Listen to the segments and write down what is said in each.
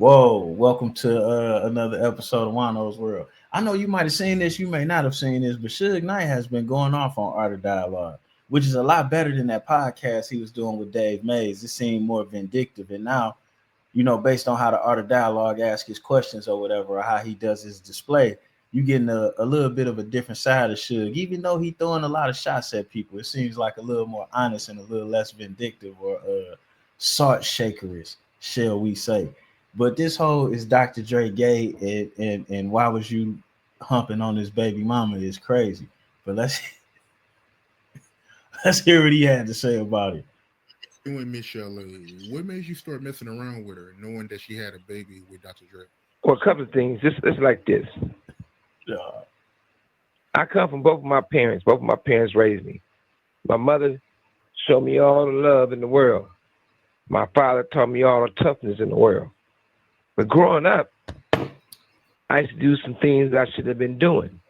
Whoa, welcome to another episode of Juan-o's World. I know you might have seen this, you may not have seen this, but Suge Knight has been going off on Art of Dialogue, which is a lot better than that podcast he was doing with Dave Mays. It seemed more vindictive. And now, based on how the Art of Dialogue asks his questions or whatever, or how he does his display, you getting a little bit of a different side of Suge. Even though he throwing a lot of shots at people, it seems like a little more honest and a little less vindictive or salt shakerish, shall we say. But this whole is Dr. Dre gay and why was you humping on this baby mama is crazy. But let's hear what he had to say about it. You and Michelle, what made you start messing around with her, knowing that she had a baby with Dr. Dre? Well, a couple of things. It's like this. I come from both of my parents. Both of my parents raised me. My mother showed me all the love in the world. My father taught me all the toughness in the world. But growing up, I used to do some things I should have been doing.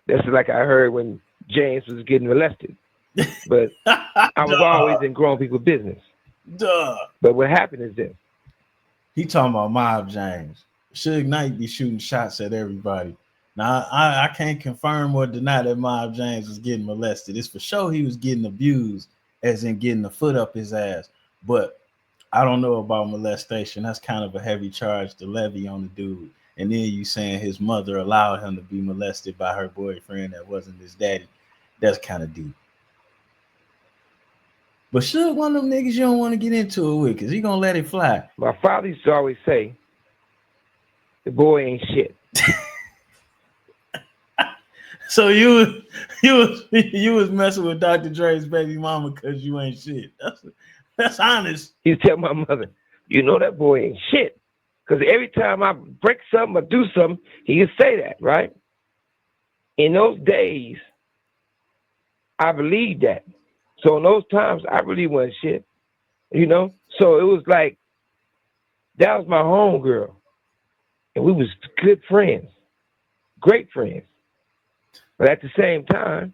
That's like I heard when James was getting molested. But I was always in grown people's business. But what happened is this. He talking about Mob James. Suge Knight be shooting shots at everybody. Now, I can't confirm or deny that Mob James was getting molested. It's for sure he was getting abused, as in getting the foot up his ass. But I don't know about molestation. That's kind of a heavy charge to levy on the dude. And then you saying his mother allowed him to be molested by her boyfriend that wasn't his daddy. That's kind of deep. But Suge one of them niggas you don't want to get into it with because he gonna let it fly. My father used to always say, the boy ain't shit. So you was messing with Dr. Dre's baby mama because you ain't shit. That's honest. He tell my mother, you know that boy ain't shit. Because every time I break something or do something, he would say that, right? In those days, I believed that. So in those times, I really wasn't shit, So it was like, that was my homegirl. And we was good friends, great friends. But at the same time,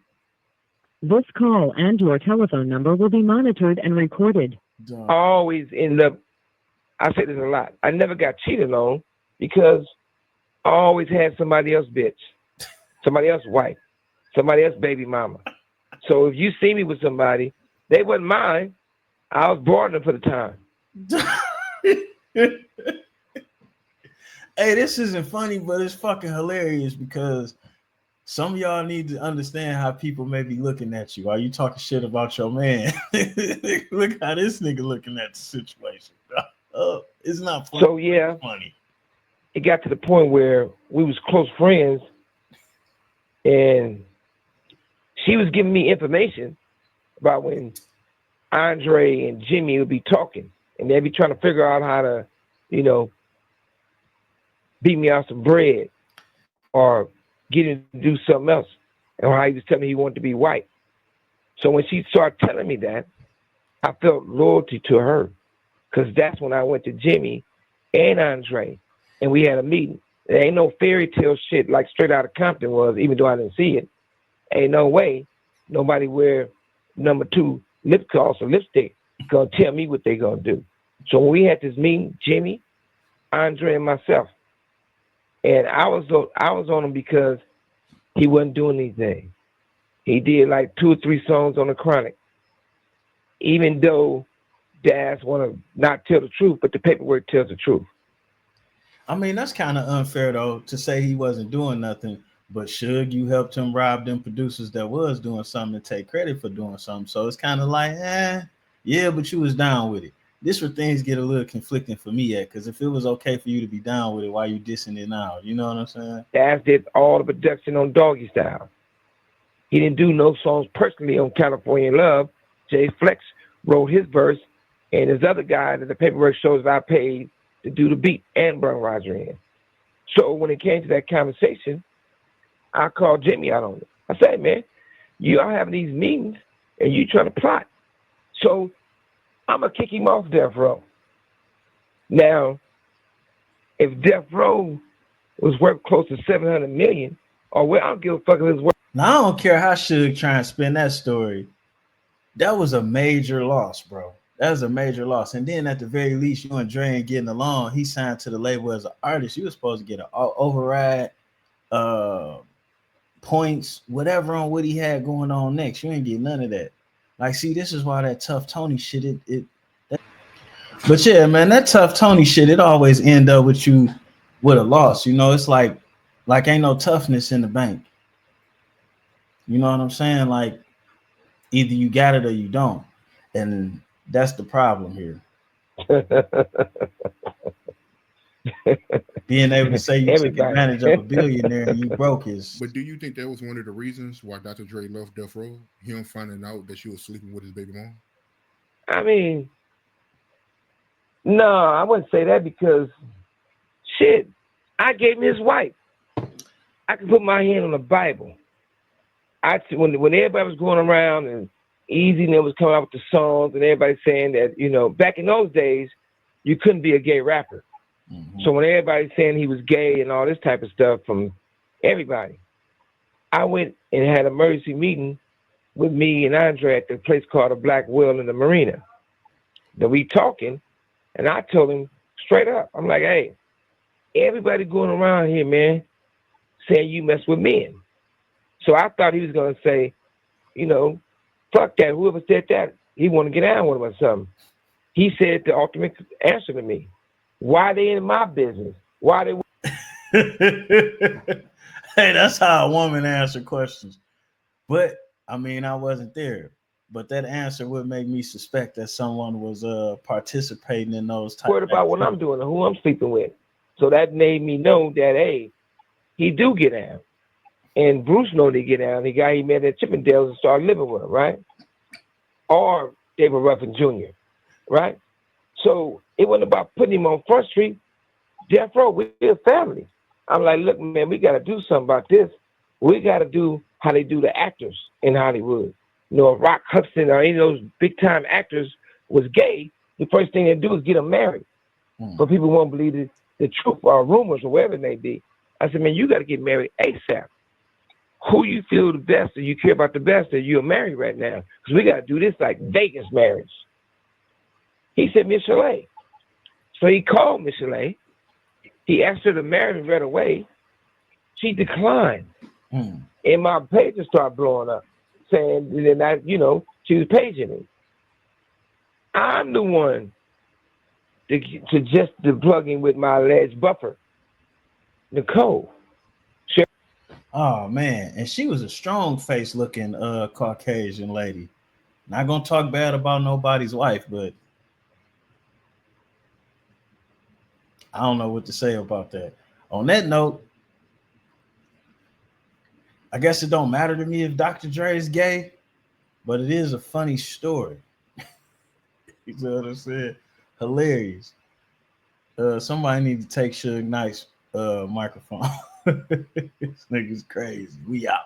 this call and your telephone number will be monitored and recorded. I always end up, I say this a lot, I never got cheated on because I always had somebody else bitch, somebody else wife, somebody else baby mama. So if you see me with somebody, they wasn't mine. I was born them for the time. Hey, this isn't funny, but it's fucking hilarious because some of y'all need to understand how people may be looking at you. Are you talking shit about your man? Look how this nigga looking at the situation. It's not funny. So yeah, funny. It got to the point where we was close friends, and she was giving me information about when Andre and Jimmy would be talking, and they'd be trying to figure out how to, beat me out some bread or get him to do something else, or how he was telling me he wanted to be white. So when she started telling me that, I felt loyalty to her, because that's when I went to Jimmy and Andre, and we had a meeting. There ain't no fairy tale shit like Straight Outta Compton was, even though I didn't see it. Ain't no way nobody wear number 2 lip gloss or lipstick gonna tell me what they gonna do. So when we had this meeting, Jimmy, Andre, and myself, and I was on him because he wasn't doing anything. He did like 2 or 3 songs on the Chronic. Even though dads want to not tell the truth, but the paperwork tells the truth. I mean, that's kind of unfair though to say he wasn't doing nothing. But Suge, you helped him rob them producers that was doing something and take credit for doing something. So it's kind of like, yeah, but you was down with it. This where things get a little conflicting for me at, because if it was okay for you to be down with it, why you dissing it now? You know what I'm saying? Daz did all the production on Doggy Style. He didn't do no songs personally on California Love. Jay Flex wrote his verse, and his other guy that the paperwork shows that I paid to do the beat and bring Roger in. So when it came to that conversation, I called Jimmy out on it. I said, man, you are having these meetings and you trying to plot. So I'm going to kick him off Death Row. Now, if Death Row was worth close to $700 million, or well, I don't give a fuck if it's worth. Now, I don't care how Suge try and spin that story. That was a major loss, bro. That was a major loss. And then at the very least, you and Dre ain't getting along. He signed to the label as an artist. You were supposed to get an override, uh, points, whatever on what he had going on next. You ain't get none of that. Like, see, this is why that tough Tony shit. But yeah, man, that tough Tony shit. It always end up with you with a loss. You know, it's like ain't no toughness in the bank. You know what I'm saying? Like, either you got it or you don't, and that's the problem here. Being able to say you took advantage of a billionaire and you broke is. But do you think that was one of the reasons why Dr. Dre left Death Row? Him finding out that she was sleeping with his baby mom? I mean, no, I wouldn't say that because shit, I gave him his wife. I can put my hand on the Bible. When everybody was going around and Easy and was coming out with the songs and everybody saying that, you know, back in those days, you couldn't be a gay rapper. Mm-hmm. So when everybody's saying he was gay and all this type of stuff from everybody, I went and had an emergency meeting with me and Andre at the place called the Black Whale in the Marina. Then we talking, and I told him straight up, I'm like, hey, everybody going around here, man, saying you mess with men. So I thought he was going to say, you know, fuck that. Whoever said that, he want to get down with him or something. He said the ultimate answer to me. Why they in my business? Why they? Hey, that's how a woman answers questions. But, I mean, I wasn't there. But that answer would make me suspect that someone was participating in those types of What about what I'm doing and who I'm sleeping with? So that made me know that, hey, he do get down. And Bruce know they get down. The guy he met at Chippendales and started living with him, right? Or David Ruffin Jr., right? So it wasn't about putting him on Front Street. Death Row, we're a family. I'm like, look, man, we got to do something about this. We got to do how they do the actors in Hollywood. You know, if Rock Hudson or any of those big-time actors was gay, the first thing they do is get them married. But people won't believe the truth or rumors or whatever it may be. I said, man, you got to get married ASAP. Who you feel the best or you care about the best that you're married right now? Because we got to do this like Vegas marriage. He said, Miss Chalet. So he called Miss Chalet. He asked her to marry him right away. She declined. And my pages started blowing up, saying that, you know, she was paging me. I'm the one to plug in with my alleged buffer, Nicole. Oh man, and she was a strong face looking Caucasian lady. Not gonna talk bad about nobody's wife, but I don't know what to say about that. On that note, I guess it don't matter to me if Dr. Dre is gay, but it is a funny story. You know what I'm saying? Hilarious. Somebody need to take Suge Knight's microphone. This nigga's crazy. We out.